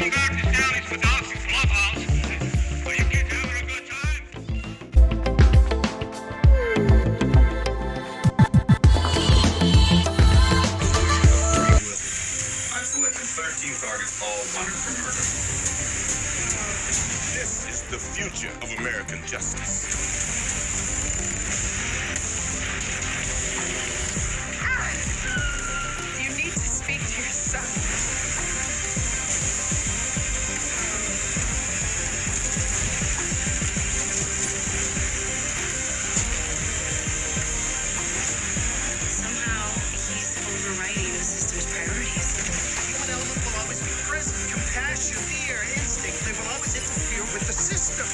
The future of American justice. You need to speak to your son. Somehow he's overriding the system's priorities. Human element will always be present. Compassion, fear, instinct, they will always interfere with the system.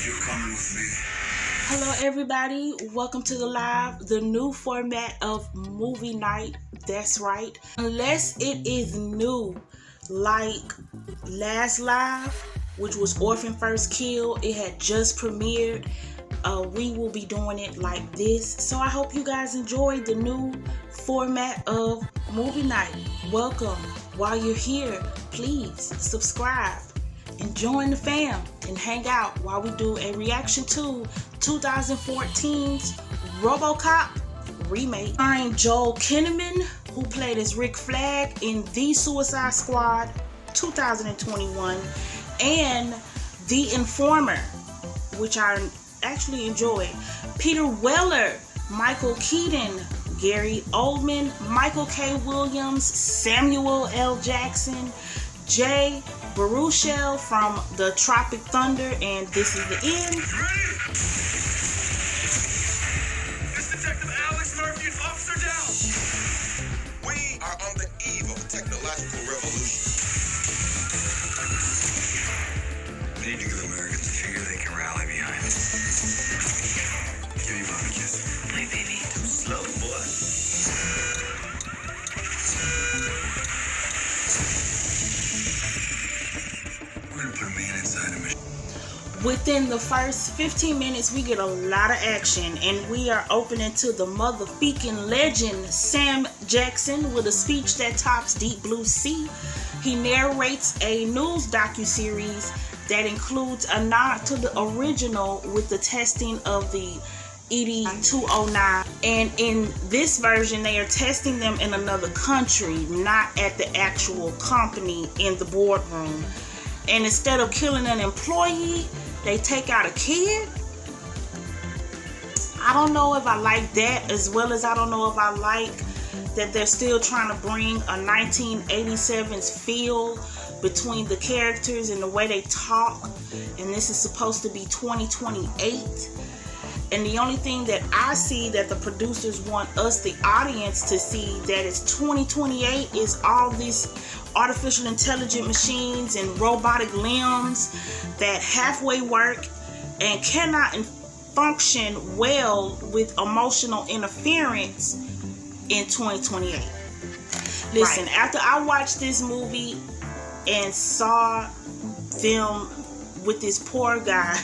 You're coming with me. Hello everybody, welcome to the new format of movie night. That's right, unless it is new like last live, which was Orphan First Kill. It had just premiered. We will be doing it like this, so I hope you guys enjoyed the new format of movie night. Welcome. While you're here, please subscribe and join the fam and hang out while we do a reaction to 2014's Robocop remake, starring Joel Kinnaman, who played as Rick Flag in The Suicide Squad 2021, and The Informer, which I actually enjoyed. Peter Weller, Michael Keaton, Gary Oldman, Michael K. Williams, Samuel L. Jackson, Jay Baruchel from the Tropic Thunder, and This Is the End. This Detective Alex Murphy and Officer Down. We are on the eve of a technological revolution. We need to give Americans a figure they can rally behind. Give me a moment, kiss. My baby. Slow, boy. We're gonna put a man inside a machine. Within the first 15 minutes, we get a lot of action, and we are opening to the motherfucking legend Sam Jackson with a speech that tops Deep Blue Sea. He narrates a news docuseries that includes a nod to the original with the testing of the ED-209, and in this version they are testing them in another country, not at the actual company in the boardroom. And instead of killing an employee, they take out a kid. I don't know if I like that, as well as I don't know if I like that they're still trying to bring a 1987's feel between the characters and the way they talk, and this is supposed to be 2028. And the only thing that I see that the producers want us, the audience, to see that it's 2028 is all these artificial intelligent machines and robotic limbs that halfway work and cannot function well with emotional interference in 2028. Listen, right. After I watched this movie and saw them with this poor guy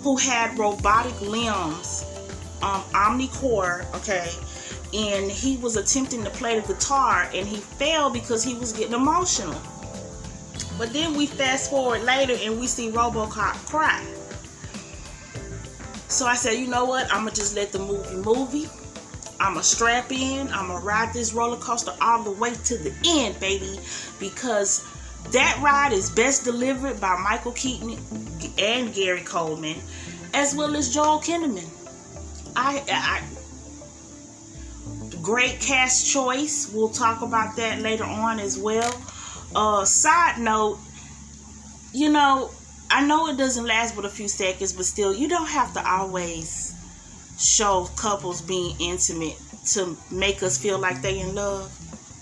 who had robotic limbs, OmniCorp, okay, and he was attempting to play the guitar and he failed because he was getting emotional. But then we fast forward later and we see Robocop cry. So I said, you know what, I'm gonna just let the movie. I'm gonna strap in, I'm gonna ride this roller coaster all the way to the end, baby, because that ride is best delivered by Michael Keaton and Gary Coleman, as well as Joel Kinnaman. Great cast choice. We'll talk about that later on as well. Side note, you know, I know it doesn't last but a few seconds, but still, you don't have to always show couples being intimate to make us feel like they in love.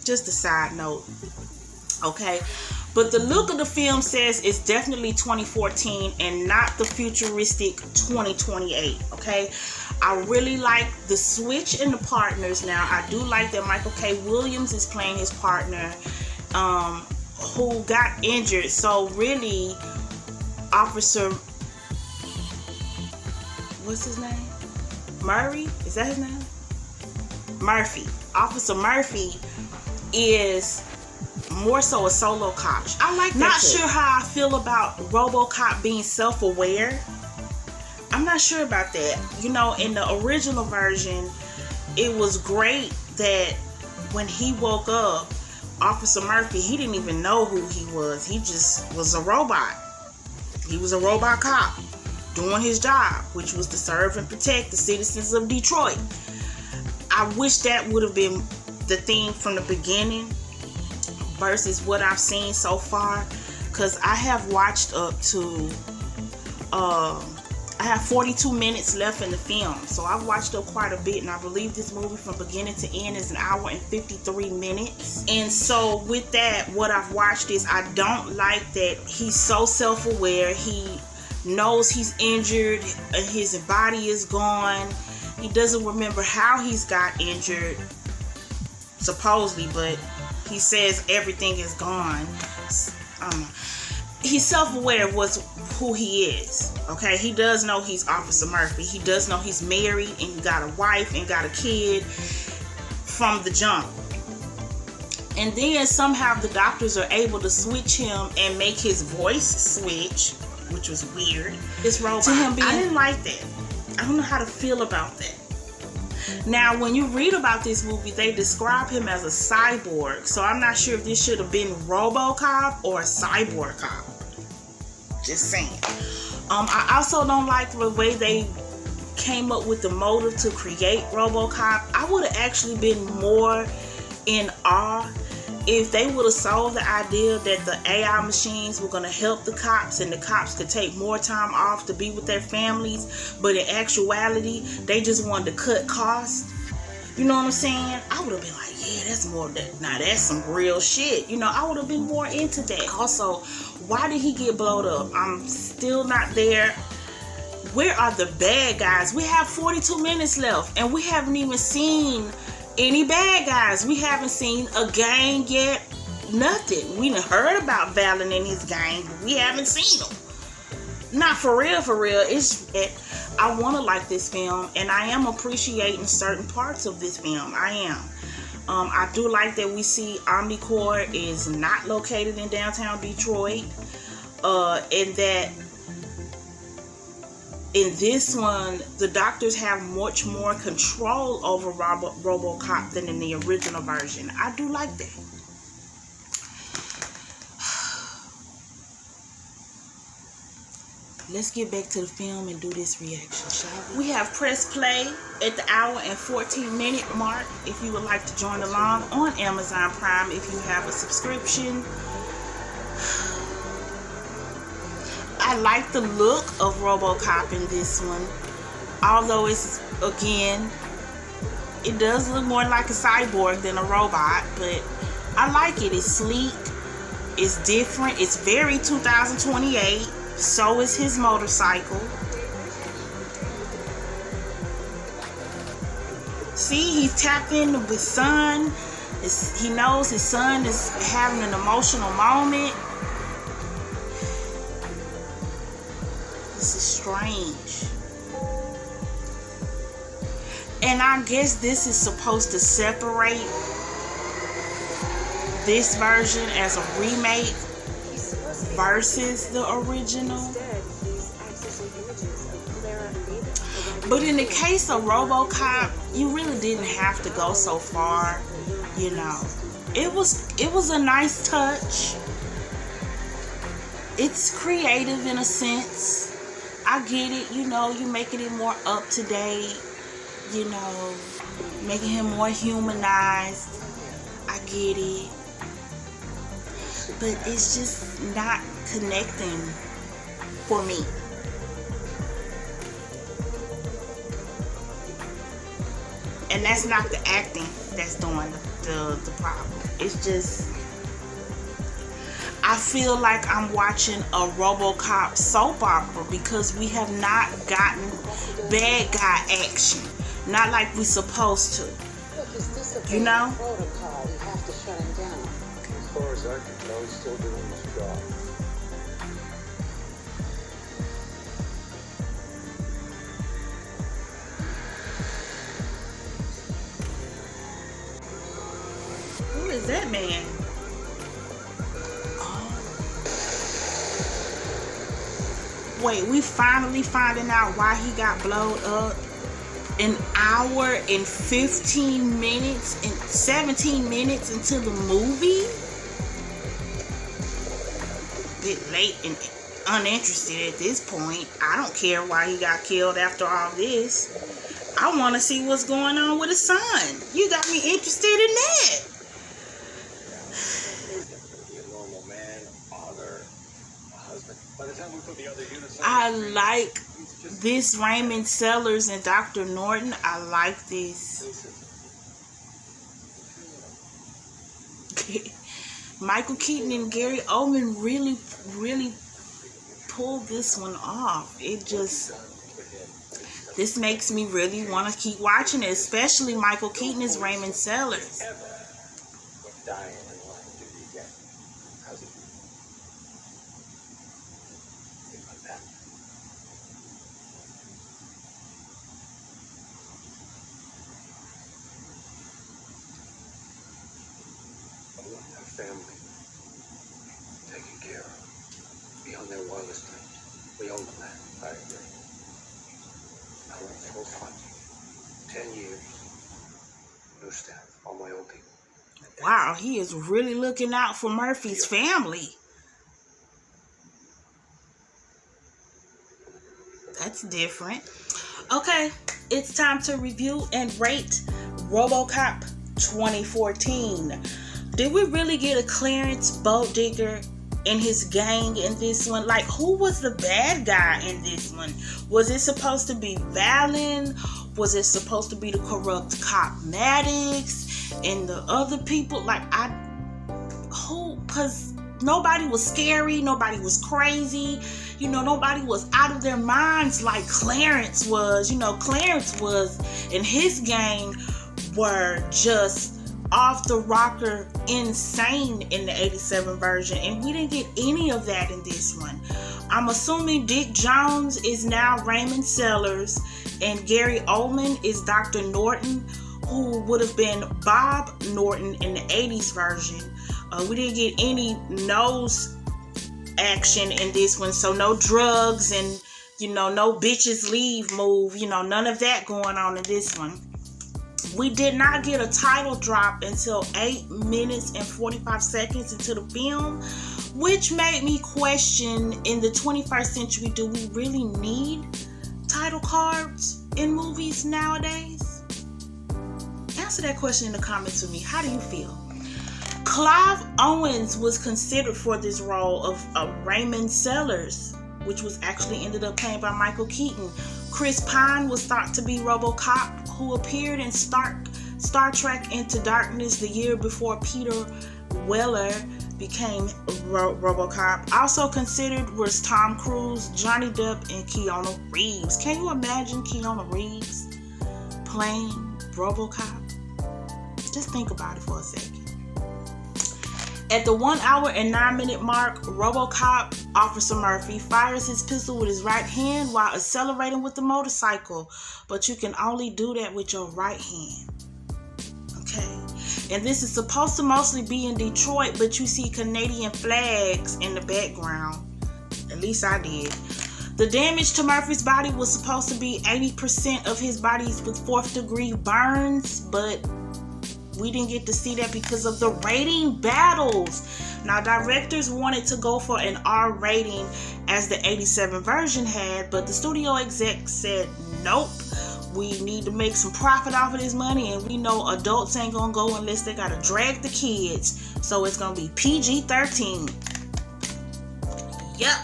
Just a side note, okay? But the look of the film says it's definitely 2014 and not the futuristic 2028, okay? I really like the switch in the partners now. I do like that Michael K. Williams is playing his partner who got injured. So really, Officer, what's his name? Murray? Is that his name? Murphy. Officer Murphy is more so a solo cop. I like that. Not too. sure how I feel about Robocop being self-aware. I'm not sure about that. You know, in the original version, it was great that when he woke up, Officer Murphy, he didn't even know who he was. He just was a robot. He was a robot cop doing his job, which was to serve and protect the citizens of Detroit. I wish that would have been the theme from the beginning versus what I've seen so far, because I have watched up to I have 42 minutes left in the film, so I've watched up quite a bit, and I believe this movie from beginning to end is an hour and 53 minutes. And so with that, what I've watched is I don't like that he's so self-aware. He knows he's injured, his body is gone. He doesn't remember how he's got injured, supposedly, but he says everything is gone. He's self-aware of who he is. Okay, he does know he's Officer Murphy. He does know he's married and he got a wife and got a kid from the jump. And then somehow the doctors are able to switch him and make his voice switch, which was weird. This robot, I didn't like that. I don't know how to feel about that. Now, when you read about this movie, they describe him as a cyborg. So I'm not sure if this should have been Robocop or a cyborg cop. Just saying. I also don't like the way they came up with the motive to create Robocop. I would have actually been more in awe if they would have sold the idea that the AI machines were going to help the cops and the cops could take more time off to be with their families, but in actuality, they just wanted to cut costs. You know what I'm saying? I would have been like, yeah, that's more that. Now that's some real shit. You know, I would have been more into that. Also, why did he get blowed up? I'm still not there. Where are the bad guys? We have 42 minutes left, and we haven't even seen any bad guys. We haven't seen a gang yet. Nothing. We done heard about Valen and his gang, but we haven't seen them. Not for real, for real. I want to like this film, and I am appreciating certain parts of this film. I am. I do like that we see OmniCorp is not located in downtown Detroit, and that in this one, the doctors have much more control over Robocop than in the original version. I do like that. Let's get back to the film and do this reaction, shall we? We have pressed play at the hour and 14-minute mark. If you would like to join along on Amazon Prime, if you have a subscription. I like the look of Robocop in this one. Although it's, again, it does look more like a cyborg than a robot, but I like it. It's sleek. It's different. It's very 2028. So is his motorcycle. See, he's tapped into his son. He knows his son is having an emotional moment. This is strange. And I guess this is supposed to separate this version as a remake versus the original. But in the case of Robocop, you really didn't have to go so far, you know. It was a nice touch. It's creative in a sense. I get it, you know, you making it more up to date, you know, making him more humanized. I get it. But it's just not connecting for me. And that's not the acting that's doing the problem. It's just, I feel like I'm watching a Robocop soap opera because we have not gotten bad guy action. Not like we supposed to. You know? Protocol, you have to shut him down. As far as I can tell, he's still doing his job. is that man? Wait, we finally finding out why he got blowed up. An hour and 15 minutes and 17 minutes into the movie? Bit late and uninterested at this point. I don't care why he got killed after all this. I want to see what's going on with his son. You got me interested in that. I like this Raymond Sellars and Dr. Norton. I like this. Michael Keaton and Gary Oldman really pulled this one off. This makes me really want to keep watching it, especially Michael Keaton as Raymond Sellars. Family taken care of beyond their wildest dreams. We own the land. I agree. I want full funding. 10 years. No staff. All my own people. Wow, he is really looking out for Murphy's family. That's different. Okay, it's time to review and rate Robocop 2014. Did we really get a Clarence Boatdigger and his gang in this one? Like, who was the bad guy in this one? Was it supposed to be Valen? Was it supposed to be the corrupt cop Maddox and the other people? Like, because nobody was scary, nobody was crazy, nobody was out of their minds like Clarence was. Clarence was, and his gang were just off the rocker insane in the 87 version, and we didn't get any of that in this one. I'm assuming Dick Jones is now Raymond Sellars and Gary Oldman is Dr. Norton, who would have been Bob Norton in the 80s version. We didn't get any nose action in this one, so no drugs and no bitches leave move, none of that going on in this one. We did not get a title drop until 8 minutes and 45 seconds into the film, which made me question, in the 21st century, do we really need title cards in movies nowadays? Answer that question in the comments with me. How do you feel? Clive Owens was considered for this role of Raymond Sellars, which was actually ended up played by Michael Keaton. Chris Pine was thought to be Robocop, who appeared in Star Trek Into Darkness the year before Peter Weller became Robocop. Also considered was Tom Cruise, Johnny Depp, and Keanu Reeves. Can you imagine Keanu Reeves playing Robocop? Just think about it for a second. At the 1 hour and 9 minute mark, Robocop Officer Murphy fires his pistol with his right hand while accelerating with the motorcycle, but you can only do that with your right hand. Okay, and this is supposed to mostly be in Detroit, but you see Canadian flags in the background. At least I did. The damage to Murphy's body was supposed to be 80% of his body with 4th degree burns, but we didn't get to see that because of the rating battles. Now, directors wanted to go for an R rating as the 87 version had, but the studio exec said, nope, we need to make some profit off of this money, and we know adults ain't gonna go unless they gotta drag the kids, so it's gonna be PG-13. Yep.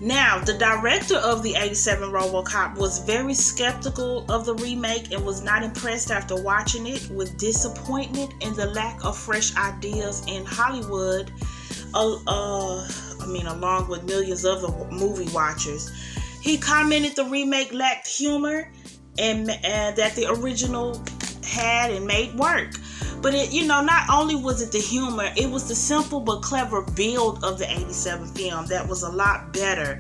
Now, the director of the 87 Robocop was very skeptical of the remake and was not impressed after watching it, with disappointment in the lack of fresh ideas in Hollywood, along with millions of the movie watchers. He commented the remake lacked humor and that the original had and made work. But not only was it the humor, it was the simple but clever build of the 87 film that was a lot better.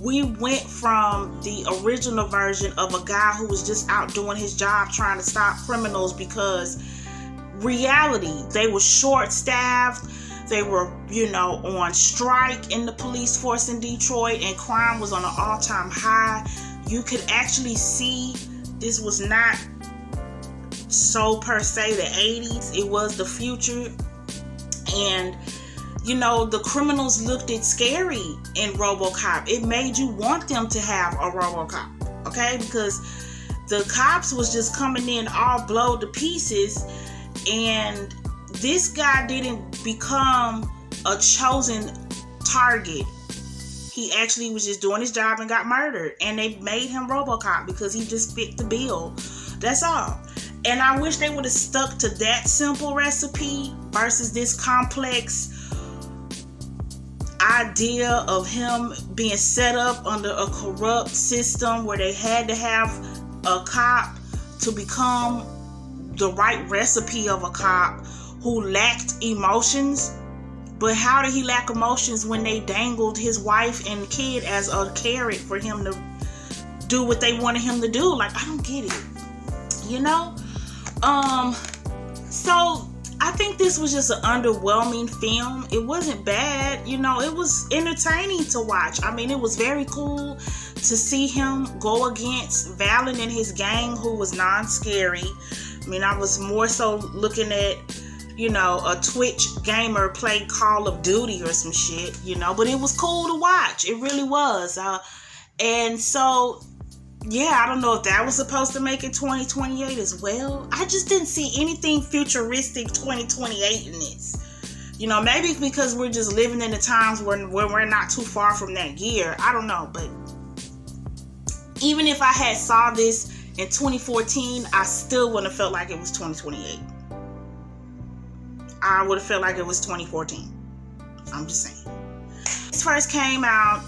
We went from the original version of a guy who was just out doing his job trying to stop criminals because reality. They were short-staffed. They were, on strike in the police force in Detroit, and crime was on an all-time high. You could actually see this was not so per se the 80s. It was the future. And, the criminals looked it scary in Robocop. It made you want them to have a Robocop, okay? Because the cops was just coming in all blown to pieces, and this guy didn't become a chosen target. He actually was just doing his job and got murdered, and they made him Robocop because he just fit the bill. That's all. And I wish they would have stuck to that simple recipe versus this complex idea of him being set up under a corrupt system where they had to have a cop to become the right recipe of a cop who lacked emotions. But how did he lack emotions when they dangled his wife and kid as a carrot for him to do what they wanted him to do? Like, I don't get it, So I think this was just an underwhelming film. It wasn't bad, it was entertaining to watch. I mean, it was very cool to see him go against Valen and his gang, who was non-scary. I mean, I was more so looking at, a Twitch gamer play Call of Duty or some shit, but it was cool to watch. It really was. And so, yeah, I don't know if that was supposed to make it 2028 as well. I just didn't see anything futuristic 2028 in this. Maybe because we're just living in the times where we're not too far from that year. I don't know, but even if I had saw this in 2014, I still wouldn't have felt like it was 2028. I would have felt like it was 2014. I'm just saying. This first came out,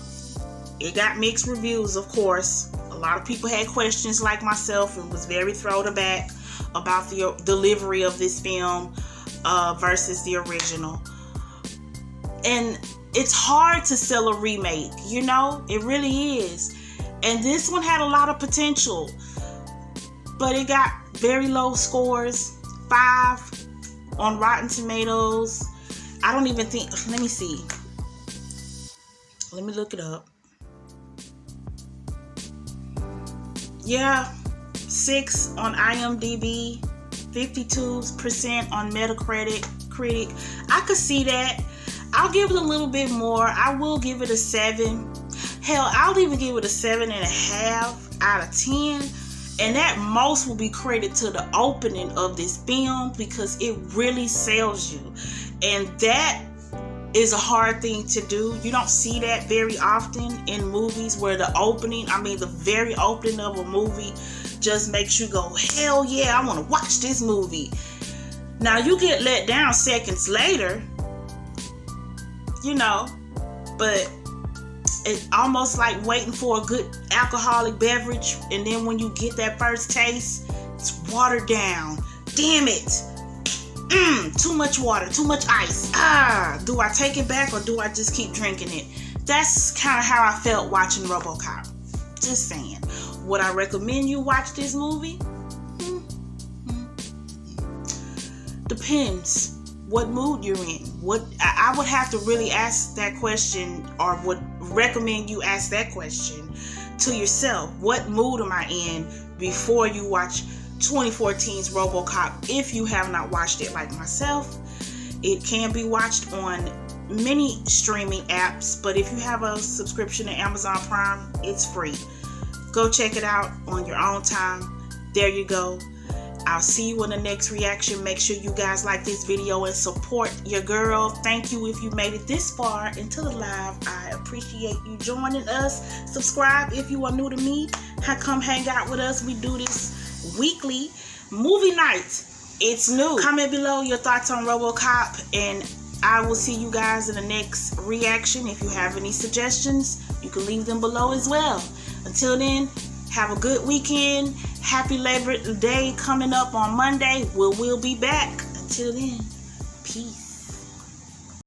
it got mixed reviews, of course. A lot of people had questions like myself and was very thrown aback about the delivery of this film versus the original. And it's hard to sell a remake, it really is. And this one had a lot of potential, but it got very low scores, 5 on Rotten Tomatoes. I don't even think, let me see. Let me look it up. Yeah, 6 on IMDb, 52% on Metacritic. I could see that. I'll give it a little bit more. I will give it a 7. Hell, I'll even give it a 7.5 out of 10. And that most will be credited to the opening of this film because it really sells you. And that is a hard thing to do. You don't see that very often in movies where the very opening of a movie just makes you go, hell yeah, I want to watch this movie. Now you get let down seconds later, but it's almost like waiting for a good alcoholic beverage, and then when you get that first taste, it's watered down. Damn it. Too much water, too much ice. Do I take it back or do I just keep drinking it? That's kind of how I felt watching Robocop. Just saying. Would I recommend you watch this movie? Depends what mood you're in. I would have to really ask that question, or would recommend you ask that question to yourself. What mood am I in before you watch 2014's Robocop? If you have not watched it like myself, it can be watched on many streaming apps, but if you have a subscription to Amazon Prime, it's free. Go check it out on your own time. There you go. I'll see you in the next reaction. Make sure you guys like this video and support your girl. Thank you if you made it this far into the live. I appreciate you joining us. Subscribe if you are new to me. Come hang out with us. We do this weekly. Movie night. It's new. Comment below your thoughts on Robocop, and I will see you guys in the next reaction. If you have any suggestions, you can leave them below as well. Until then, have a good weekend. Happy Labor Day coming up on Monday. We'll be back. Until then, peace.